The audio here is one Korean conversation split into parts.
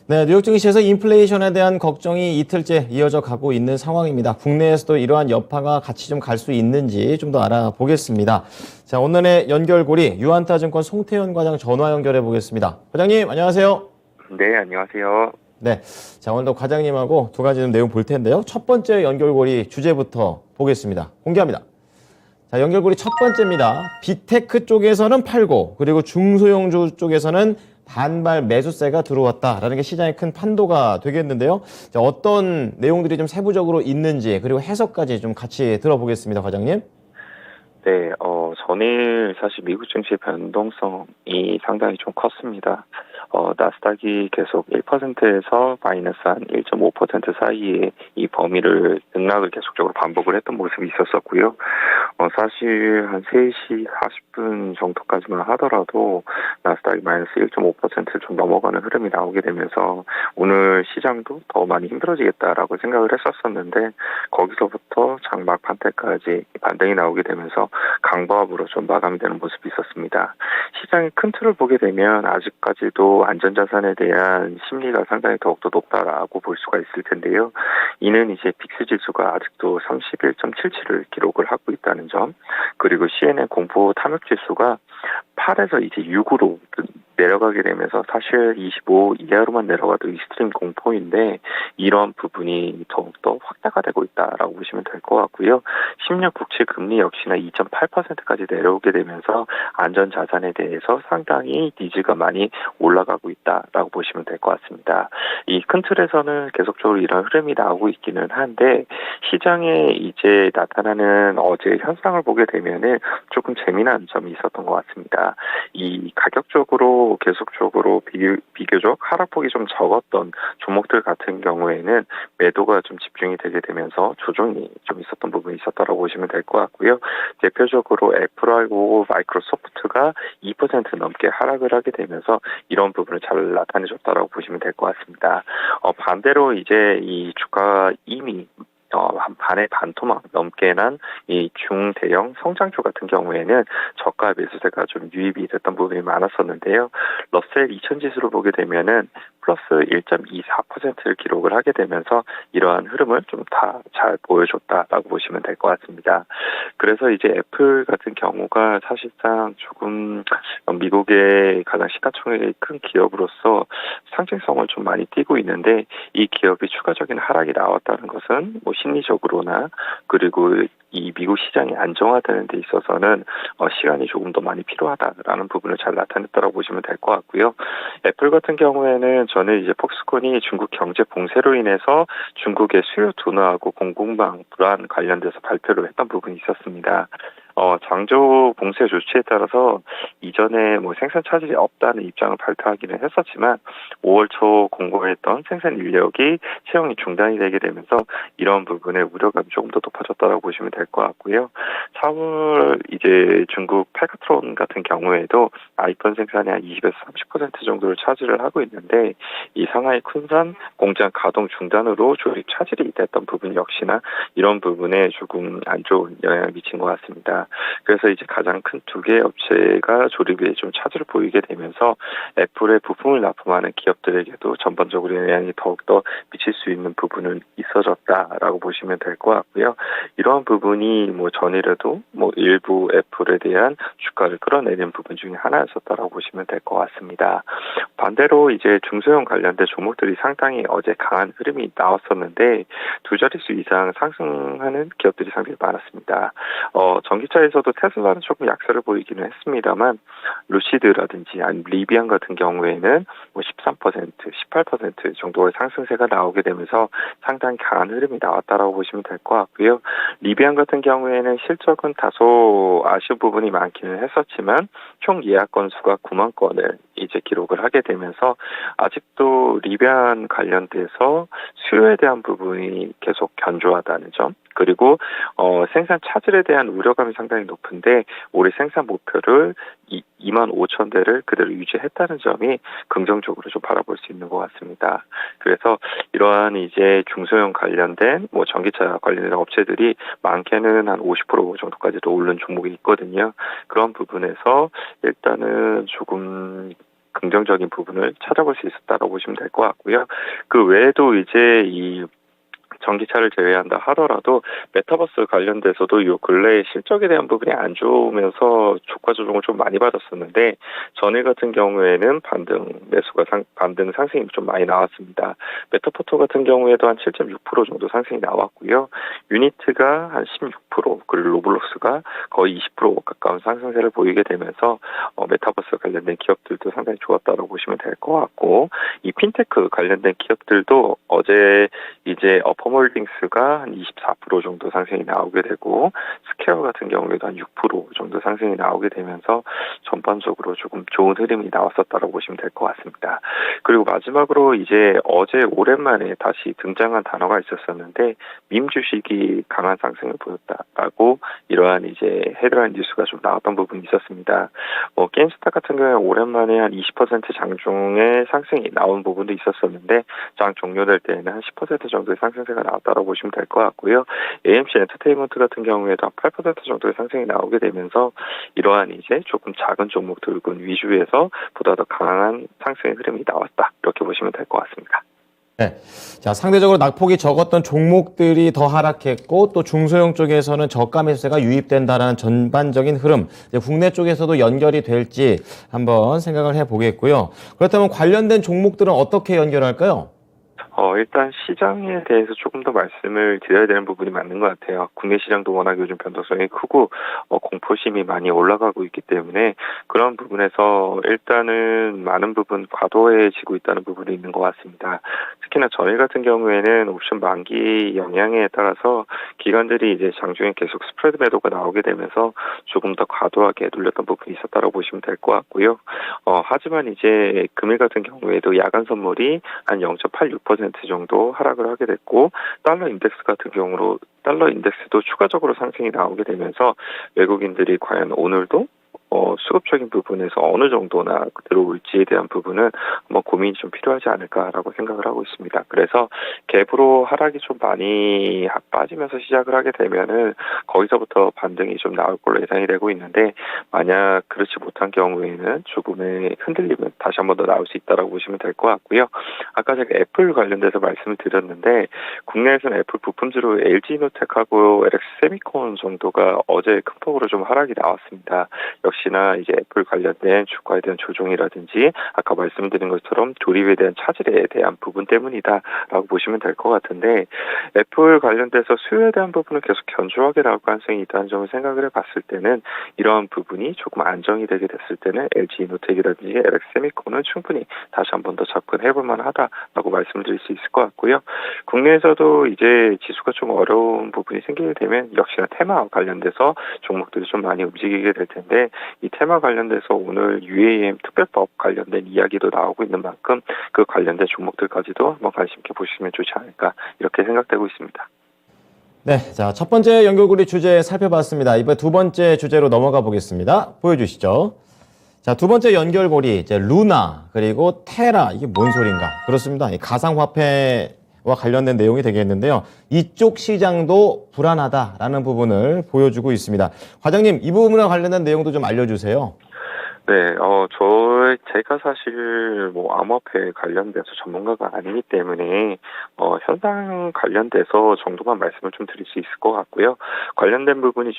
네, 뉴욕 증시에서 인플레이션에 대한 걱정이 이틀째 이어져 가고 있는 상황입니다. 국내에서도 이러한 여파가 같이 좀 갈 수 있는지 좀 더 알아보겠습니다. 자, 오늘의 연결고리 유한타증권 송태현 과장 전화 연결해 보겠습니다. 과장님, 안녕하세요. 네, 안녕하세요. 네, 자, 오늘도 과장님하고 두 가지 좀 내용 볼 텐데요. 첫 번째 연결고리 주제부터 보겠습니다. 공개합니다. 자, 연결고리 첫 번째입니다. 빅테크 쪽에서는 팔고 그리고 중소형주 쪽에서는 반발 매수세가 들어왔다라는 게 시장의 큰 판도가 되겠는데요. 자, 어떤 내용들이 좀 세부적으로 있는지 그리고 해석까지 좀 같이 들어보겠습니다, 과장님. 네, 전일 사실 미국 증시 변동성이 상당히 좀 컸습니다. 나스닥이 계속 1%에서 마이너스 한 1.5% 사이에 이 범위를 등락을 계속적으로 반복을 했던 모습이 있었었고요. 사실 한 3시 40분 정도까지만 하더라도 나스닥이 마이너스 1.5%를 좀 넘어가는 흐름이 나오게 되면서 오늘 시장도 더 많이 힘들어지겠다라고 생각을 했었었는데 거기서부터 장막 판테까지 반등이 나오게 되면서 강보합으로 좀 마감이 되는 모습이 있었습니다. 시장의 큰 틀을 보게 되면 아직까지도 안전자산에 대한 심리가 상당히 더욱더 높다라고 볼 수가 있을 텐데요. 이는 이제 빅스 지수가 아직도 31.77을 기록을 하고 있다는 점, 그리고 CNN 공포 탐욕 지수가 8에서 이제 6으로 내려가게 되면서 사실 25 이하로만 내려가도 익스트림 공포인데 이런 부분이 더욱더 확대가 되고 있다라고 보시면 될 것 같고요. 10년 국채 금리 역시나 2.8%까지 내려오게 되면서 안전 자산에 대해서 상당히 니즈가 많이 올라가고 있다라고 보시면 될 것 같습니다. 이 큰 틀에서는 계속적으로 이런 흐름이 나오고 있기는 한데 시장에 이제 나타나는 어제 현상을 보게 되면은 조금 재미난 점이 있었던 것 같습니다. 이 가격적으로 계속적으로 비교적 하락폭이 좀 적었던 종목들 같은 경우에는 매도가 좀 집중이 되게 되면서 조정이 좀 있었던 부분이 있었다라고 보시면 될 것 같고요. 대표적으로 애플하고 마이크로소프트가 2% 넘게 하락을 하게 되면서 이런 부분을 잘 나타내줬다라고 보시면 될 것 같습니다. 반대로 이제 이 주가 이미 한 반의 반토막 넘게 난 이 중대형 성장주 같은 경우에는 저가 매수세가 좀 유입이 됐던 부분이 많았었는데요. 러셀 2000 지수를 보게 되면은 플러스 1.24%를 기록을 하게 되면서 이러한 흐름을 좀 다 잘 보여줬다라고 보시면 될 것 같습니다. 그래서 이제 애플 같은 경우가 사실상 조금 미국의 가장 시가총액이 큰 기업으로서 상징성을 좀 많이 띠고 있는데 이 기업이 추가적인 하락이 나왔다는 것은 뭐 심리적으로나 그리고 이 미국 시장이 안정화되는 데 있어서는 시간이 조금 더 많이 필요하다라는 부분을 잘 나타냈다고 보시면 될 것 같고요. 애플 같은 경우에는 저는 이제 폭스콘이 중국 경제 봉쇄로 인해서 중국의 수요 둔화하고 공급망 불안 관련돼서 발표를 했던 부분이 있었습니다. 장조 봉쇄 조치에 따라서 이전에 뭐 생산 차질이 없다는 입장을 발표하기는 했었지만 5월 초 공고했던 생산 인력이 채용이 중단이 되게 되면서 이런 부분에 우려감이 조금 더 높아졌다고 보시면 될 것 같고요. 4월 이제 중국 팔카트론 같은 경우에도 아이폰 생산의 한 20에서 30% 정도를 차지를 하고 있는데 이 상하이 쿤산 공장 가동 중단으로 조립 차질이 됐던 부분 역시나 이런 부분에 조금 안 좋은 영향을 미친 것 같습니다. 그래서 이제 가장 큰 두 개의 업체가 조립에 좀 차질을 보이게 되면서 애플의 부품을 납품하는 기업들에게도 전반적으로 영향이 더욱더 미칠 수 있는 부분은 있어졌다라고 보시면 될 것 같고요. 이러한 부분이 뭐 전일에도 뭐 일부 애플에 대한 주가를 끌어내는 부분 중에 하나였었다라고 보시면 될 것 같습니다. 반대로 이제 중소형 관련된 종목들이 상당히 어제 강한 흐름이 나왔었는데 두 자릿수 이상 상승하는 기업들이 상당히 많았습니다. 전기차에서도 테슬라는 조금 약세를 보이기는 했습니다만 루시드라든지 아니면 리비안 같은 경우에는 뭐 13%, 18% 정도의 상승세가 나오게 되면서 상당히 강한 흐름이 나왔다라고 보시면 될 것 같고요. 리비안 같은 경우에는 실적은 다소 아쉬운 부분이 많기는 했었지만 총 예약 건수가 9만 건을 이제 기록을 하게 되면서 아직도 리비안 관련돼서 수요에 대한 부분이 계속 견조하다는 점, 그리고 생산 차질에 대한 우려감이 상당히 높은데 올해 생산 목표를 2만 5천 대를 그대로 유지했다는 점이 긍정적으로 좀 바라볼 수 있는 것 같습니다. 그래서 이러한 이제 중소형 관련된 뭐 전기차 관련된 업체들이 많게는 한 50% 정도까지도 오른 종목이 있거든요. 그런 부분에서 일단은 조금 긍정적인 부분을 찾아볼 수 있었다고 보시면 될 것 같고요. 그 외에도 이제 이 전기차를 제외한다 하더라도 메타버스 관련돼서도 이 근래에 실적에 대한 부분이 안 좋으면서 주가 조정을 좀 많이 받았었는데 전일 같은 경우에는 반등 상승이 좀 많이 나왔습니다. 메타포토 같은 경우에도 한 7.6% 정도 상승이 나왔고요. 유니트가 한 16%, 그리고 로블록스가 거의 20% 가까운 상승세를 보이게 되면서 메타버스 관련된 기업들도 상당히 좋았다고 보시면 될 것 같고, 이 핀테크 관련된 기업들도 어제 이제 어퍼몰딩스가 한 24% 정도 상승이 나오게 되고, 스퀘어 같은 경우에도 한 6% 정도 상승이 나오게 되면서 전반적으로 조금 좋은 흐름이 나왔었다고 보시면 될 것 같습니다. 그리고 마지막으로 이제 어제 오랜만에 다시 등장한 단어가 있었었는데, 밈 주식이 강한 상승을 보였다라고 이러한 이제 헤드라인 뉴스가 좀 나왔던 부분이 있었습니다. 게임스타 같은 경우에 오랜만에 한 20% 장중에 상승이 나온 부분도 있었었는데, 장 종료될 때에는 한 10% 정도의 상승세가 나왔다고 보시면 될 것 같고요. AMC 엔터테인먼트 같은 경우에도 한 8% 정도의 상승이 나오게 되면서 이러한 이제 조금 작은 종목들군 위주에서 보다 더 강한 상승의 흐름이 나왔다, 이렇게 보시면 될 것 같습니다. 네. 자, 상대적으로 낙폭이 적었던 종목들이 더 하락했고 또 중소형 쪽에서는 저가 매수세가 유입된다라는 전반적인 흐름, 이제 국내 쪽에서도 연결이 될지 한번 생각을 해보겠고요. 그렇다면 관련된 종목들은 어떻게 연결할까요? 일단 시장에 대해서 조금 더 말씀을 드려야 되는 부분이 맞는 것 같아요. 국내 시장도 워낙 요즘 변동성이 크고 공포심이 많이 올라가고 있기 때문에 그런 부분에서 일단은 많은 부분 과도해지고 있다는 부분이 있는 것 같습니다. 특히나 전일 같은 경우에는 옵션 만기 영향에 따라서 기관들이 이제 장중에 계속 스프레드 매도가 나오게 되면서 조금 더 과도하게 눌렸던 부분이 있었다고 보시면 될 것 같고요. 하지만 이제 금일 같은 경우에도 야간 선물이 한 0.86% 정도 하락을 하게 됐고, 달러 인덱스 같은 경우로 달러 인덱스도 추가적으로 상승이 나오게 되면서 외국인들이 과연 오늘도 수급적인 부분에서 어느 정도나 들어올지에 대한 부분은 한번 고민이 좀 필요하지 않을까라고 생각을 하고 있습니다. 그래서 갭으로 하락이 좀 많이 빠지면서 시작을 하게 되면은 거기서부터 반등이 좀 나올 걸로 예상이 되고 있는데, 만약 그렇지 못한 경우에는 조금의 흔들림은 다시 한번 더 나올 수 있다라고 보시면 될 것 같고요. 아까 제가 애플 관련돼서 말씀을 드렸는데, 국내에서는 애플 부품주로 LG이노텍하고 LX세미콘 정도가 어제 큰 폭으로 좀 하락이 나왔습니다. 역시나 이제 애플 관련된 주가에 대한 조정이라든지 아까 말씀드린 것처럼 조립에 대한 차질에 대한 부분 때문이다라고 보시면 될 것 같은데, 애플 관련돼서 수요에 대한 부분은 계속 견조하게 나올 가능성이 있다는 점을 생각을 해봤을 때는 이러한 부분이 조금 안정이 되게 됐을 때는 LG이노텍이라든지 LX세미콘은 충분히 다시 한 번 더 접근해볼 만하다라고 말씀을 드릴 수 있을 것 같고요. 국내에서도 이제 지수가 좀 어려운 부분이 생기게 되면 역시나 테마 관련돼서 종목들이 좀 많이 움직이게 될 텐데, 이 테마 관련돼서 오늘 UAM 특별법 관련된 이야기도 나오고 있는 만큼 그 관련된 종목들까지도 한번 관심 있게 보시면 좋지 않을까, 이렇게 생각되고 있습니다. 네, 자, 첫 번째 연결고리 주제 살펴봤습니다. 이번 두 번째 주제로 넘어가 보겠습니다. 보여주시죠. 자, 두 번째 연결고리, 이제 루나, 그리고 테라, 이게 뭔 소린가? 그렇습니다. 이 가상화폐와 관련된 내용이 되겠는데요. 이쪽 시장도 불안하다라는 부분을 보여주고 있습니다. 과장님, 이 부분과 관련된 내용도 좀 알려주세요. 네, 제가 사실 암호화폐 관련돼서 전문가가 아니기 때문에 현상 관련돼서 정도만 말씀을 좀 드릴 수 있을 것 같고요. 관련된 부분이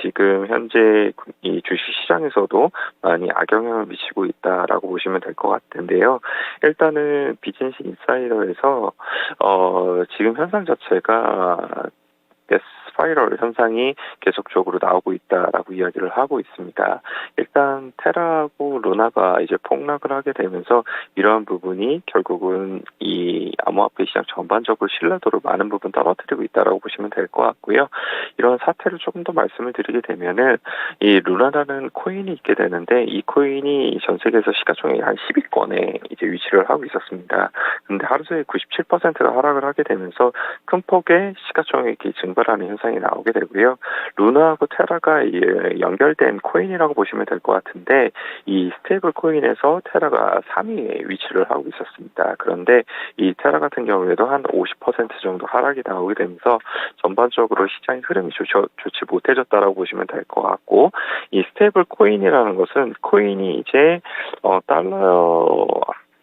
지금 현재 이 주식 시장에서도 많이 악영향을 미치고 있다라고 보시면 될 것 같은데요. 일단은 비즈니스 인사이더에서 지금 현상 자체가 스파이럴 현상이 계속적으로 나오고 있다라고 이야기를 하고 있습니다. 일단 테라하고 루나가 이제 폭락을 하게 되면서 이러한 부분이 결국은 이 암호화폐 시장 전반적으로 신뢰도를 많은 부분 떨어뜨리고 있다라고 보시면 될 것 같고요. 이런 사태를 조금 더 말씀을 드리게 되면은 이 루나라는 코인이 있게 되는데, 이 코인이 전 세계에서 시가총액 한 10위권에 이제 위치를 하고 있었습니다. 근데 하루 종일 97%가 하락을 하게 되면서 큰 폭의 시가총액이 증발하는 현상이 상당히 나오게 되고요. 루나하고 테라가 연결된 코인이라고 보시면 될 것 같은데 이 스테이블 코인에서 테라가 3위에 위치를 하고 있었습니다. 그런데 이 테라 같은 경우에도 한 50% 정도 하락이 나오게 되면서 전반적으로 시장의 흐름이 좋지 못해졌다라고 보시면 될 것 같고, 이 스테이블 코인이라는 것은 코인이 이제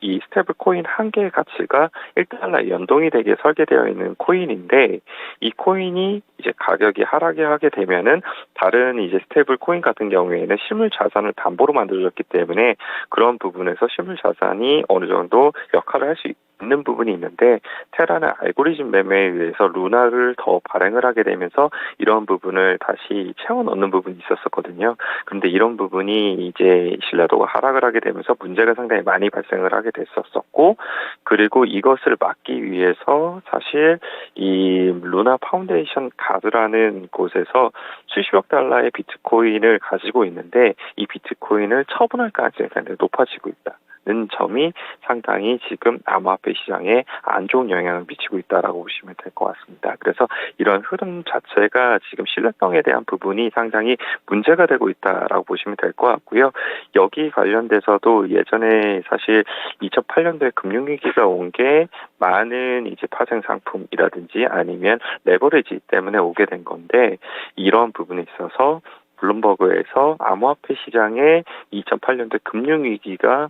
이 스테이블 코인 한 개의 가치가 1달러에 연동이 되게 설계되어 있는 코인인데, 이 코인이 이제 가격이 하락이 하게 되면은 다른 이제 스테이블 코인 같은 경우에는 실물 자산을 담보로 만들어졌기 때문에 그런 부분에서 실물 자산이 어느 정도 역할을 할 수 있는 부분이 있는데, 테라는 알고리즘 매매에 의해서 루나를 더 발행을 하게 되면서 이런 부분을 다시 채워 넣는 부분이 있었었거든요. 그런데 이런 부분이 이제 신뢰도가 하락을 하게 되면서 문제가 상당히 많이 발생을 하게 됐었고, 그리고 이것을 막기 위해서 사실 이 루나 파운데이션 가드라는 곳에서 수십억 달러의 비트코인을 가지고 있는데, 이 비트코인을 처분할 가능성이 상당히 높아지고 있다 는 점이 상당히 지금 암호화폐 시장에 안 좋은 영향을 미치고 있다라고 보시면 될 것 같습니다. 그래서 이런 흐름 자체가 지금 신뢰성에 대한 부분이 상당히 문제가 되고 있다라고 보시면 될 것 같고요. 여기 관련돼서도 예전에 사실 2008년도에 금융위기가 온 게 많은 이제 파생 상품이라든지 아니면 레버리지 때문에 오게 된 건데, 이런 부분에 있어서 블룸버그에서 암호화폐 시장에 2008년도 금융위기가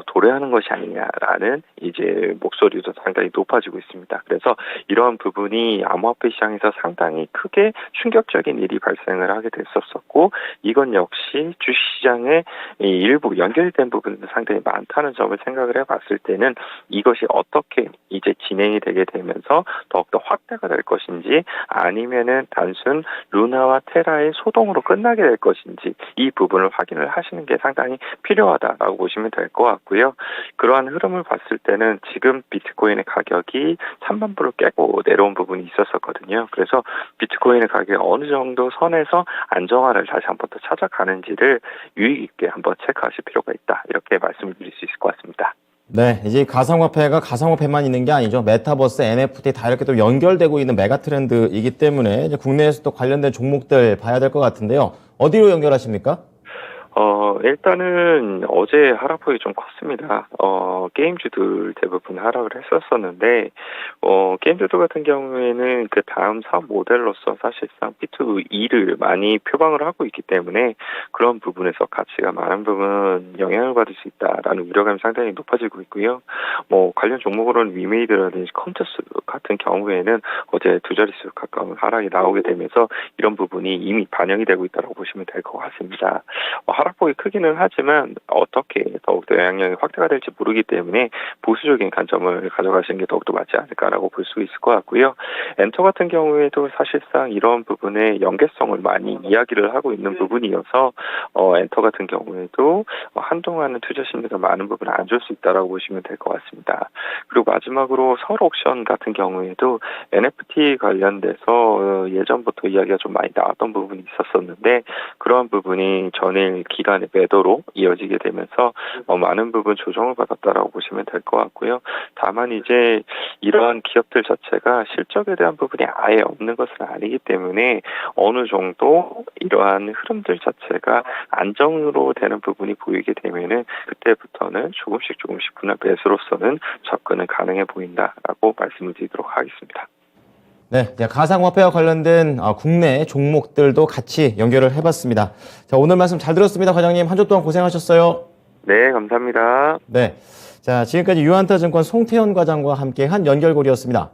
도래하는 것이 아니냐라는 이제 목소리도 상당히 높아지고 있습니다. 그래서 이러한 부분이 암호화폐 시장에서 상당히 크게 충격적인 일이 발생을 하게 됐었고, 이건 역시 주식시장의 일부 연결된 부분도 상당히 많다는 점을 생각을 해봤을 때는 이것이 어떻게 이제 진행이 되게 되면서 더욱더 확대가 될 것인지, 아니면은 단순 루나와 테라의 소동으로 끝나게 될 것인지, 이 부분을 확인을 하시는 게 상당히 필요하다라고 보시면 될 것 같고요. 그러한 흐름을 봤을 때는 지금 비트코인의 가격이 3만 불을 깨고 내려온 부분이 있었거든요. 그래서 비트코인의 가격이 어느 정도 선에서 안정화를 다시 한번 더 찾아가는지를 유의 있게 한번 체크하실 필요가 있다, 이렇게 말씀을 드릴 수 있을 것 같습니다. 네, 이제 가상화폐가 가상화폐만 있는 게 아니죠. 메타버스, NFT 다 이렇게 또 연결되고 있는 메가 트렌드이기 때문에 이제 국내에서도 관련된 종목들 봐야 될 것 같은데요. 어디로 연결하십니까? 일단은 어제 하락폭이 좀 컸습니다. 게임주들 대부분 하락을 했었었는데, 게임주들 같은 경우에는 그 다음 사업 모델로서 사실상 B2E를 많이 표방을 하고 있기 때문에 그런 부분에서 가치가 많은 부분 영향을 받을 수 있다라는 우려감이 상당히 높아지고 있고요. 관련 종목으로는 위메이드라든지 컴투스 같은 경우에는 어제 두 자릿수 가까운 하락이 나오게 되면서 이런 부분이 이미 반영이 되고 있다고 보시면 될 것 같습니다. 하락폭이 크기는 하지만 어떻게 더욱더 영향력이 확대가 될지 모르기 때문에 보수적인 관점을 가져가시는 게 더욱더 맞지 않을까라고 볼 수 있을 것 같고요. 엔터 같은 경우에도 사실상 이런 부분의 연계성을 많이 이야기를 하고 있는 부분이어서 엔터 같은 경우에도 한동안은 투자 심리가 많은 부분을 안 줄 수 있다라고 보시면 될 것 같습니다. 그리고 마지막으로 서울 옥션 같은 경우에도 NFT 관련돼서 예전부터 이야기가 좀 많이 나왔던 부분이 있었었는데, 그러한 부분이 전일 기간의 매도로 이어지게 되면서 많은 부분 조정을 받았다라고 보시면 될 것 같고요. 다만 이제 이러한 기업들 자체가 실적에 대한 부분이 아예 없는 것은 아니기 때문에 어느 정도 이러한 흐름들 자체가 안정으로 되는 부분이 보이게 되면은 그때부터는 조금씩 분할 배수로서는 접근은 가능해 보인다라고 말씀을 드리도록 하겠습니다. 네, 가상화폐와 관련된 국내 종목들도 같이 연결을 해봤습니다. 자, 오늘 말씀 잘 들었습니다, 과장님. 한 주 동안 고생하셨어요. 네, 감사합니다. 네, 자, 지금까지 유한타증권 송태현 과장과 함께한 연결고리였습니다.